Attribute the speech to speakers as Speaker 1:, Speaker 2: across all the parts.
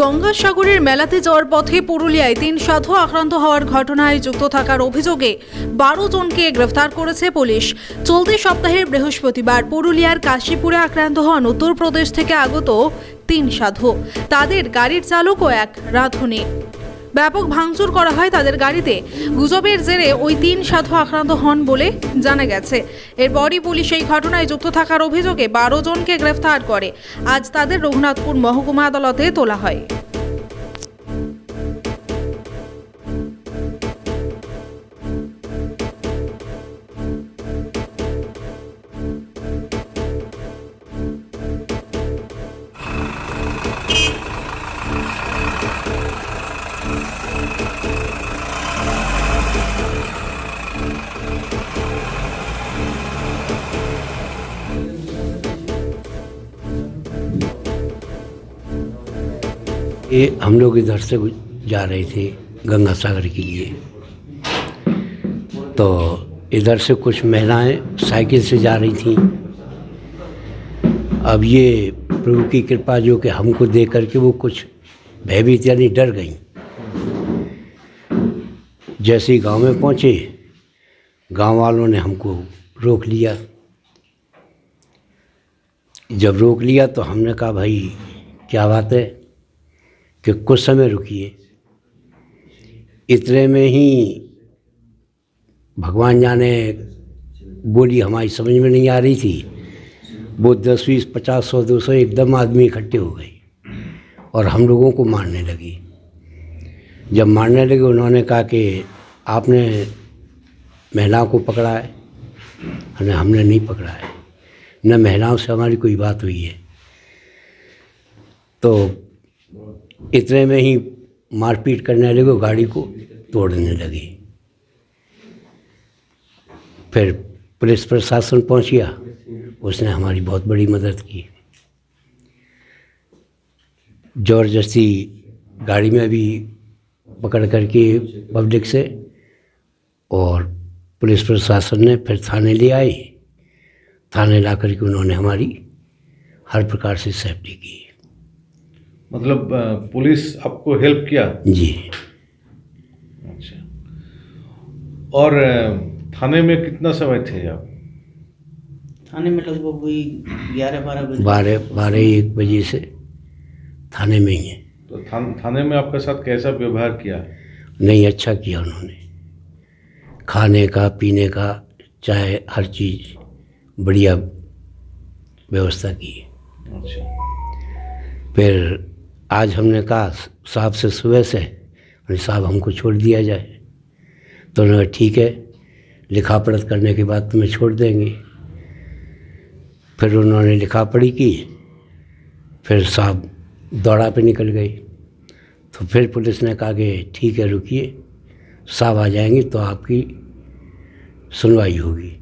Speaker 1: গঙ্গাসাগরের মেলাতে যাওয়ার পথে পুরুলিয়ায় 3 সাধু আক্রান্ত হওয়ার ঘটনায় যুক্ত থাকার অভিযোগে 12 জনকে গ্রেফতার করেছে পুলিশ। চলতি সপ্তাহের বৃহস্পতিবার পুরুলিয়ার কাশীপুরে আক্রান্ত হন উত্তরপ্রদেশ থেকে আগত 3 সাধু। তাদের গাড়ির চালক ও এক রাঁধুনি। ব্যাপক ভাঙচুর করা হয় তাদের গাড়িতে। গুজবের জেরে ওই 3 সাধু আক্রান্ত হন বলে জানা গেছে। এরপরই পুলিশ এই ঘটনায় যুক্ত থাকার অভিযোগে 12 জনকে গ্রেফতার করে। আজ তাদের রঘুনাথপুর মহকুমা আদালতে তোলা হয়।
Speaker 2: ये हम लोग इधर से जा रहे थे गंगा सागर के लिए, तो इधर से कुछ महिलाएं साइकिल से जा रही थीं। अब ये प्रभु की कृपा जो कि हमको देख करके वो कुछ भयभीत यानी डर गई। जैसे ही गांव में पहुंचे, गांव वालों ने हमको रोक लिया। जब रोक लिया तो हमने कहा भाई क्या बात है कि कुछ समय रुकिए। इतने में ही भगवान जाने बोली हमारी समझ में नहीं आ रही थी, वो 10, 20, 50, 100, 200 एकदम आदमी इकट्ठे हो गए और हम लोगों को मारने लगी। जब मारने लगे उन्होंने कहा कि आपने महिलाओं को पकड़ा है। हमने नहीं पकड़ा है, न महिलाओं से हमारी कोई बात हुई है। तो इतने में ही मारपीट करने लगे, गाड़ी को तोड़ने लगे। फिर पुलिस प्रशासन पहुंच गया, उसने हमारी बहुत बड़ी मदद की। ज़बरदस्ती गाड़ी में भी पकड़ करके पब्लिक से, और पुलिस प्रशासन ने फिर थाने ले आए। थाने ला करके उन्होंने हमारी हर प्रकार से सेफ्टी की।
Speaker 3: मतलब पुलिस आपको हेल्प किया?
Speaker 2: जी।
Speaker 3: अच्छा, और थाने में कितना समय थे आप?
Speaker 4: थाने में लगभग वही 11-12 बजे।
Speaker 2: 12-1 बजे से थाने में ही है।
Speaker 3: तो थाने में आपके साथ कैसा व्यवहार किया?
Speaker 2: नहीं, अच्छा किया उन्होंने। खाने का, पीने का, चाहे हर चीज़ बढ़िया व्यवस्था की।
Speaker 3: अच्छा।
Speaker 2: फिर आज हमने कहा साहब से सुबह से, साहब हमको छोड़ दिया जाए। तो उन्होंने ठीक है, लिखा पढ़त करने के बाद तुम्हें छोड़ देंगे। फिर उन्होंने लिखा पढ़ी की, फिर साहब दौड़ा पे निकल गए। तो फिर पुलिस ने कहा कि ठीक है रुकिए, साहब आ जाएंगे तो आपकी सुनवाई होगी।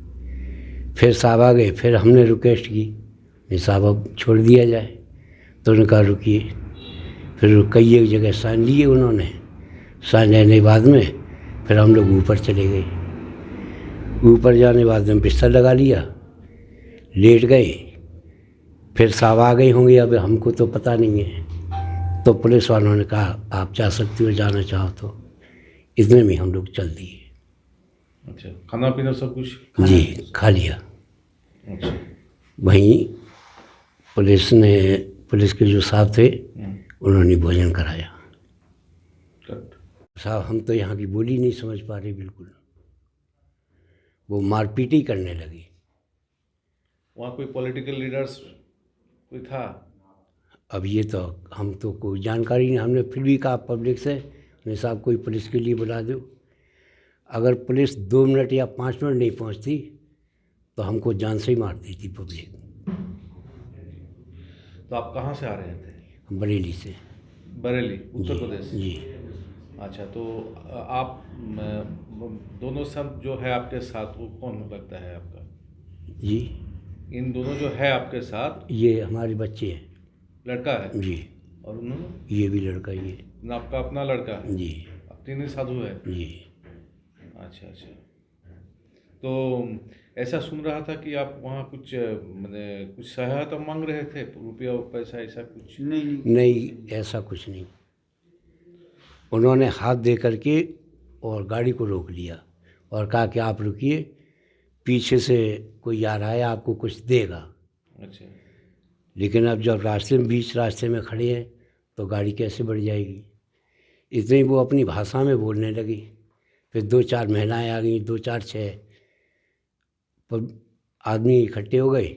Speaker 2: फिर साहब आ गए, फिर हमने रिक्वेस्ट की नहीं साहब अब छोड़ दिया जाए। तो उन्होंने कहा रुकिए। फिर कई एक जगह साइन लिए उन्होंने। साइन लेने के बाद में फिर हम लोग ऊपर चले गए। ऊपर जाने के बाद में बिस्तर लगा लिया, लेट गए। फिर साहब आ गए होंगे, अब हमको तो पता नहीं है। तो पुलिस वालों ने कहा आप जा सकते हो, जाना चाहो तो। इतने में हम लोग चल दिए।
Speaker 3: अच्छा, खाना पीना सब कुछ?
Speaker 2: जी, खा लिया।
Speaker 3: अच्छा।
Speaker 2: वहीं पुलिस के जो साहब थे उन्होंने भोजन कराया। साहब हम तो यहाँ की बोली नहीं समझ पा रहे बिल्कुल, वो मारपीट ही करने लगी।
Speaker 3: वहाँ कोई पॉलिटिकल लीडर्स कोई था?
Speaker 2: अब ये तो हम तो कोई जानकारी नहीं। हमने फिर भी कहा पब्लिक से नहीं साहब कोई पुलिस के लिए बुला दो। अगर पुलिस 2 मिनट या 5 मिनट नहीं पहुँचती तो हमको जान से ही मार देती पब्लिक।
Speaker 3: तो आप कहाँ से आ रहे थे?
Speaker 2: बरेली से।
Speaker 3: बरेली, उत्तर प्रदेश?
Speaker 2: जी।
Speaker 3: अच्छा, तो आप दोनों सब जो है आपके साथ वो कौन लगता है आपका?
Speaker 2: जी,
Speaker 3: इन दोनों जो है आपके साथ
Speaker 2: ये हमारे बच्चे हैं।
Speaker 3: लड़का है?
Speaker 2: जी।
Speaker 3: और उन्होंने?
Speaker 2: ये भी लड़का ही है।
Speaker 3: ना आपका अपना लड़का है?
Speaker 2: जी।
Speaker 3: आप 3 ही साधु है?
Speaker 2: जी।
Speaker 3: अच्छा अच्छा। तो ऐसा सुन रहा था कि आप वहाँ कुछ मैंने कुछ सहायता मांग रहे थे, रुपया पैसा ऐसा कुछ?
Speaker 4: नहीं
Speaker 2: नहीं, ऐसा कुछ नहीं। उन्होंने हाथ दे करके और गाड़ी को रोक लिया और कहा कि आप रुकिए, पीछे से कोई आ रहा है, आपको कुछ देगा।
Speaker 3: अच्छा।
Speaker 2: लेकिन अब जब बीच रास्ते में खड़े हैं तो गाड़ी कैसे बढ़ जाएगी। इतने ही वो अपनी भाषा में बोलने लगी। फिर 2-4 महिलाएं आ गई, 2-4-6 पर आदमी इकट्ठे हो गए।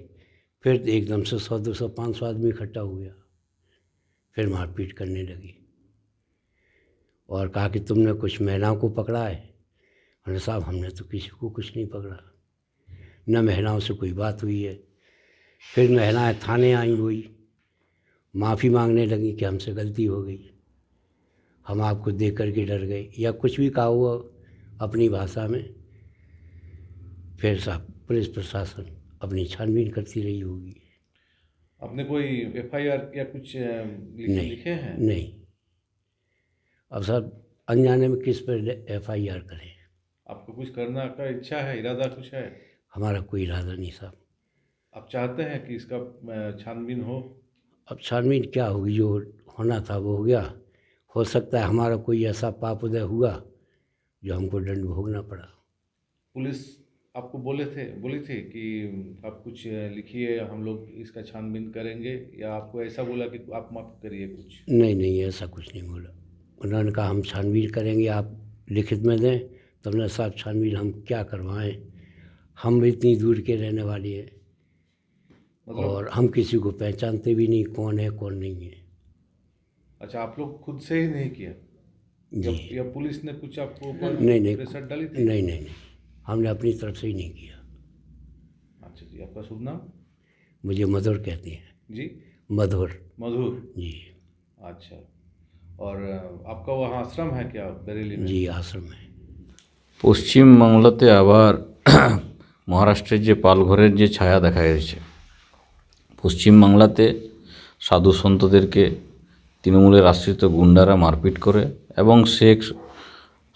Speaker 2: फिर एकदम से 100-200-500 आदमी इकट्ठा हो गया। फिर मारपीट करने लगी और कहा कि तुमने कुछ महिलाओं को पकड़ा है। मैंने साहब हमने तो किसी को कुछ नहीं पकड़ा, न महिलाओं से कोई बात हुई है। फिर महिलाएं थाने आई हुई, माफ़ी मांगने लगी कि हमसे गलती हो गई, हम आपको देख कर के डर गए, या कुछ भी कहा हुआ अपनी भाषा में। फिर साहब पुलिस प्रशासन अपनी छानबीन करती रही होगी।
Speaker 3: आपने कोई एफआईआर या कुछ लिखे हैं?
Speaker 2: नहीं। अब साहब अनजाने में किस पर एफआईआर करें।
Speaker 3: आपको कुछ करना का इच्छा है, इरादा कुछ है?
Speaker 2: हमारा कोई इरादा नहीं साहब।
Speaker 3: आप चाहते हैं कि इसका छानबीन हो?
Speaker 2: अब छानबीन क्या होगी, जो होना था वो हो गया। हो सकता है हमारा कोई ऐसा पाप उदय हुआ जो हमको दंड भोगना पड़ा।
Speaker 3: पुलिस आपको बोली थी कि आप कुछ लिखिए, हम लोग इसका छानबीन करेंगे, या आपको ऐसा बोला कि आप मत करिए कुछ?
Speaker 2: नहीं, ऐसा कुछ नहीं बोला। उन्होंने कहा हम छानबीन करेंगे, आप लिखित में दें। तो हमने साहब छानबीन हम क्या करवाएं, हम भी इतनी दूर के रहने वाले हैं
Speaker 3: मतलब
Speaker 2: और हम किसी को पहचानते भी नहीं, कौन है कौन नहीं है।
Speaker 3: अच्छा, आप लोग खुद से ही नहीं किया
Speaker 2: जी।
Speaker 3: या पुलिस ने कुछ आपको ऊपर
Speaker 2: नहीं,
Speaker 3: प्रेशर डाली थी?
Speaker 2: नहीं, हमने अपनी तरफ से ही नहीं किया।
Speaker 3: अच्छा जी, आपका शुभ नाम?
Speaker 2: मुझे मधुर कहते हैं
Speaker 3: जी,
Speaker 2: मधुर
Speaker 3: मधुर
Speaker 2: जी।
Speaker 3: अच्छा। और आपका वहाँ आश्रम है क्या बरेली में?
Speaker 2: जी आश्रम है।
Speaker 5: পশ্চিম বাংলাতে আবার মহারাষ্ট্রের যে পালঘরের যে ছায়া দেখা গেছে। পশ্চিম বাংলাতে সাধু সন্তদেরকে তৃণমূলের আশ্রিত গুন্ডারা মারপিট করে এবং শেখ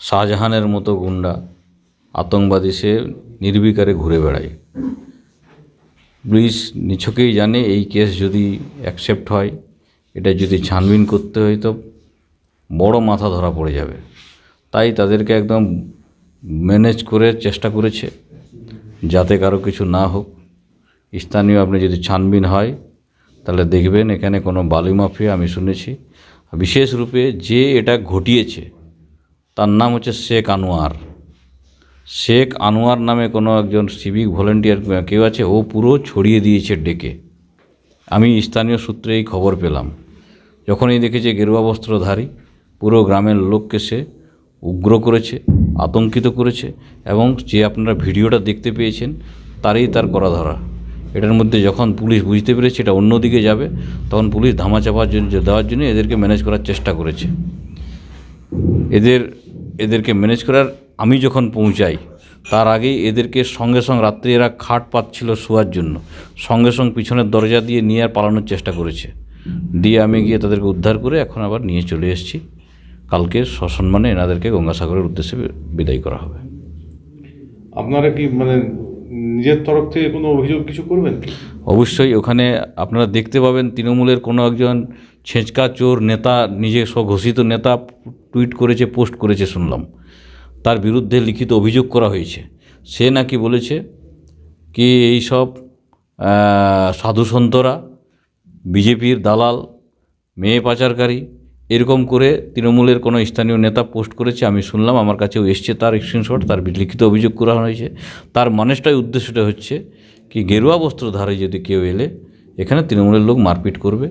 Speaker 5: শাহজাহানের মতো গুন্ডা আতঙ্কবাদী সে নির্বিকারে ঘুরে বেড়ায়। পুলিশ নিছকেই জানে এই কেস যদি অ্যাকসেপ্ট হয়, এটা যদি ছানবিন করতে হয় তো বড় মাথা ধরা পড়ে যাবে। তাই তাদেরকে একদম ম্যানেজ করে চেষ্টা করেছে যাতে কারো কিছু না হোক। স্থানীয় আপনি যদি ছানবিন হয় তাহলে দেখবেন এখানে কোনো বালি মাফিয়া আমি শুনেছি। বিশেষ রূপে যে এটা ঘটিয়েছে তার নাম হচ্ছে শেখ আনোয়ার। শেখ আনোয়ার নামে কোনো একজন সিভিক ভলেন্টিয়ার কেউ আছে, ও পুরো ছড়িয়ে দিয়েছে ডেকে। আমি স্থানীয় সূত্রে এই খবর পেলাম। যখনই দেখেছে গেরুয়া বস্ত্রধারী, পুরো গ্রামের লোককে সে উগ্র করেছে, আতঙ্কিত করেছে এবং যে আপনারা ভিডিওটা দেখতে পেয়েছেন তার করা ধরা। এটার মধ্যে যখন পুলিশ বুঝতে পেরেছে এটা অন্যদিকে যাবে, তখন পুলিশ ধামাচাপার জন্য দেওয়ার জন্য এদেরকে ম্যানেজ করার চেষ্টা করেছে। এদেরকে ম্যানেজ করার আমি যখন পৌঁছাই তার আগেই এদেরকে সঙ্গে রাত্রে এরা খাট পাচ্ছিল শোয়ার জন্য, সঙ্গে পিছনের দরজা দিয়ে নিয়ে আর পালানোর চেষ্টা করেছে। দিয়ে আমি গিয়ে তাদেরকে উদ্ধার করে এখন আবার নিয়ে চলে এসেছি। কালকে সসম্মানে এনাদেরকে গঙ্গাসাগরের উদ্দেশ্যে বিদায় করা হবে।
Speaker 3: আপনারা কি মানে নিজের তরফ থেকে কোনো অভিযোগ কিছু করবেন কি?
Speaker 5: অবশ্যই ওখানে আপনারা দেখতে পাবেন তৃণমূলের কোনো একজন ছেঁচকা চোর নেতা, নিজে স্বঘোষিত নেতা টুইট করেছে, পোস্ট করেছে শুনলাম। তার বিরুদ্ধে লিখিত অভিযোগ করা হয়েছে। সে নাকি বলেছে কি এই সব সাধুসন্তরা বিজেপির দালাল, মেয়ে পাচারকারী, এরকম করে তৃণমূলের কোনো স্থানীয় নেতা পোস্ট করেছে। আমি শুনলাম, আমার কাছেও এসছে তার স্ক্রিনশট, তার লিখিত অভিযোগ করা হয়েছে। তার মানুষটাই উদ্দেশ্যটা হচ্ছে কি গেরুয়া বস্ত্রধারী যদি কেউ এলে এখানে তৃণমূলের লোক মারপিট করবে।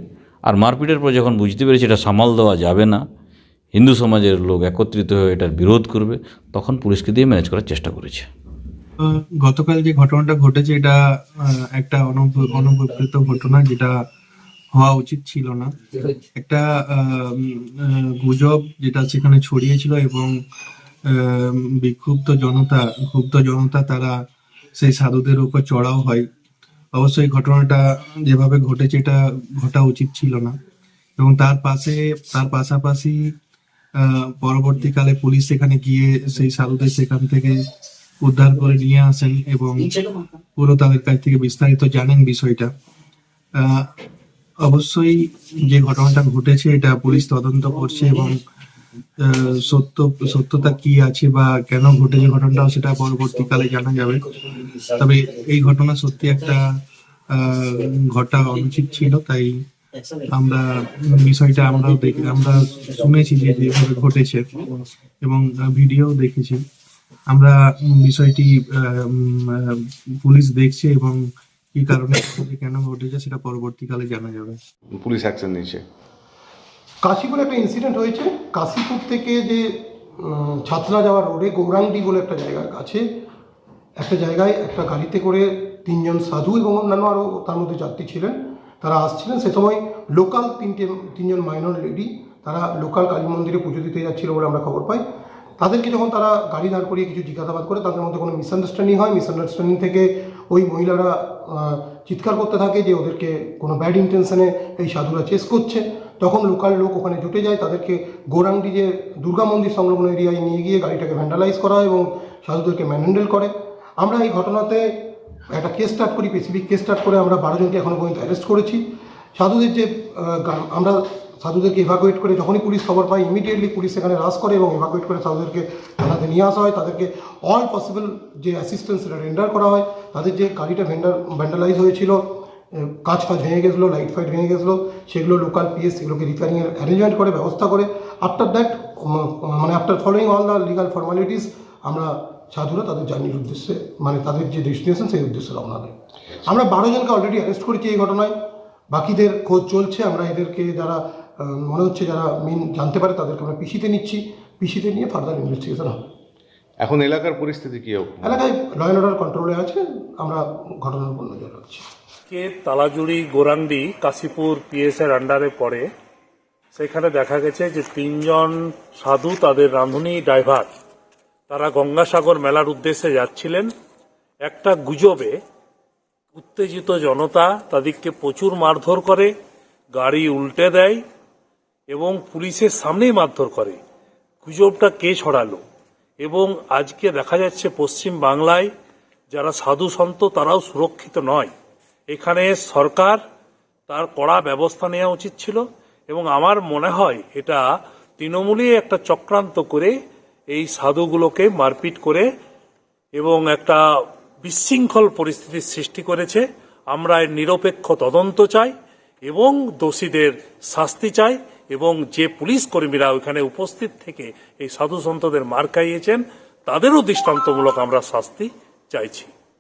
Speaker 5: আর মারপিটের পর যখন বুঝতে পেরেছে এটা সামাল দেওয়া যাবে না, হিন্দু সমাজের লোক একত্রিত হয়ে এটার বিরোধ করবে, তখন পুলিশকে দিয়ে ম্যানেজ করার চেষ্টা করেছে।
Speaker 6: গতকাল যে ঘটনাটা ঘটেছে এটা একটা অনভিপ্রেত ঘটনা, যেটা হওয়া উচিত ছিল না। একটা গুজব যেটা সেখানে ছড়িয়েছিল এবং ক্ষুব্ধ জনতা তারা সেই সাধুদের উপর চড়াও হয়। অবশ্যই ঘটনাটা যেভাবে ঘটেছে এটা ঘটা উচিত ছিল না। এবং তার পাশাপাশি পরবর্তীকালে পুলিশ সেখানে গিয়ে সেই সাধুদের সেখান থেকে উদ্ধার করে নিয়ে আসেন এবং পুরো তাদের কাছ থেকে বিস্তারিত জানেন বিষয়টা। অবশ্যই যে ঘটনাটা ঘটেছে এটা পুলিশ তদন্ত করছে এবং সত্যতা কি আছে বা কেন ঘটেছে ঘটনাটা সেটা পরবর্তীকালে জানা যাবে। তবে এই ঘটনা সত্যি একটা ঘটা অনুচিত ছিল, তাই আমরা বিষয়টা আমরা শুনেছি যে যেভাবে ঘটেছে এবং ভিডিও দেখেছি। আমরা বিষয়টি পুলিশ দেখছে এবং কি কারণে কেন ঘটেছে সেটা পরবর্তীকালে জানা যাবে।
Speaker 3: পুলিশ অ্যাকশন নিয়েছে।
Speaker 7: কাশীপুরে একটা ইনসিডেন্ট হয়েছে। কাশীপুর থেকে যে ছাতনা যাওয়ার রোডে গৌরাঙ্গি বলে একটা জায়গার কাছে একটা জায়গায় একটা গাড়িতে করে 3 জন সাধু এবং অন্যান্য আরও তার মধ্যে যাত্রী ছিলেন, তারা আসছিলেন। সে সময় লোকাল 3 জন মাইনর লেডি তারা লোকাল কালী মন্দিরে পুজো দিতে যাচ্ছিল বলে আমরা খবর পাই। তাদেরকে যখন তারা গাড়ি দাঁড় করিয়ে কিছু জিজ্ঞাসাবাদ করে তাদের মধ্যে কোনো মিসআন্ডারস্ট্যান্ডিং হয়। মিসআন্ডারস্ট্যান্ডিং থেকে ওই মহিলারা চিৎকার করতে থাকে যে ওদেরকে কোনো ব্যাড ইন্টেনশনে এই সাধুরা চেস করছে। তখন লোকাল লোক ওখানে জুটে যায়, তাদেরকে গৌরাঙ্গি যে দুর্গা মন্দির সংলগ্ন এরিয়ায় নিয়ে গিয়ে গাড়িটাকে ভ্যান্ডালাইজ করা হয় এবং সাধুদেরকে ম্যানহ্যান্ডেল করে। আমরা এই ঘটনাতে একটা কেস স্টার্ট করি, স্পেসিফিক কেস স্টার্ট করে আমরা 12 জনকে এখনও পর্যন্ত অ্যারেস্ট করেছি। সাধুদের যে আমরা সাধুদেরকে এভাকুয়েট করে যখনই পুলিশ খবর পায় ইমিডিয়েটলি পুলিশ সেখানে রাশ করে এবং এভাকুয়েট করে সাধুদেরকে থানাতে নিয়ে আসা হয়। তাদেরকে অল পসিবল যে অ্যাসিস্ট্যান্স সেটা রেন্ডার করা হয়। তাদের যে গাড়িটা ভ্যান্ডালাইজ হয়েছিল, কাঁচ ভেঙে গেছিলো, লাইট ফাইট ভেঙে গেছিলো, সেগুলো লোকাল পিএস সেগুলোকে রিপেয়ারিংয়ের অ্যারেঞ্জমেন্ট করে ব্যবস্থা করে। After that after following all the legal formalities আমরা সাধুরা তাদের জার্নির উদ্দেশ্যে তাদের যে ডেস্টিনেশন সেই উদ্দেশ্যে রওনা দেয়। আমরা 12 জনকে অলরেডি অ্যারেস্ট করেছি এই ঘটনায়, বাকিদের খোঁজ চলছে। আমরা এদেরকে যারা মনে হচ্ছে যারা মেন জানতে পারে তাদেরকে আমরা পিসিতে নিচ্ছি, পিসিতে নিয়ে ফার্দার ইনভেস্টিগেশন হবে।
Speaker 3: এখন এলাকার পরিস্থিতি কি?
Speaker 7: এলাকায় ল অ্যান্ড অর্ডার কন্ট্রোলে আছে, আমরা ঘটনার উপর নজর রাখছি।
Speaker 8: তালাজুড়ি গোরান্ডি কাশীপুর পিএসের আন্ডারে পড়ে। সেখানে দেখা গেছে যে 3 জন সাধু তাদের রাঁধুনি ড্রাইভার তারা গঙ্গাসাগর মেলার উদ্দেশ্যে যাচ্ছিলেন। একটা গুজবে উত্তেজিত জনতা তাদেরকে প্রচুর মারধর করে, গাড়ি উল্টে দেয় এবং পুলিশের সামনেই মারধর করে। গুজবটা কে ছড়ালো? এবং আজকে দেখা যাচ্ছে পশ্চিম বাংলায় যারা সাধু সন্ত তারাও সুরক্ষিত নয়। এখানে সরকার তার কড়া ব্যবস্থা নেওয়া উচিত ছিল এবং আমার মনে হয় এটা তৃণমূলই একটা চক্রান্ত করে এই সাধুগুলোকে মারপিট করে এবং একটা বিশৃঙ্খল পরিস্থিতির সৃষ্টি করেছে। আমরা এর নিরপেক্ষ তদন্ত চাই এবং দোষীদের শাস্তি চাই এবং যে পুলিশ কর্মীরা ওইখানে উপস্থিত থেকে এই সাধু সন্তদের মার খাইয়েছেন তাদেরও দৃষ্টান্তমূলক আমরা শাস্তি চাইছি।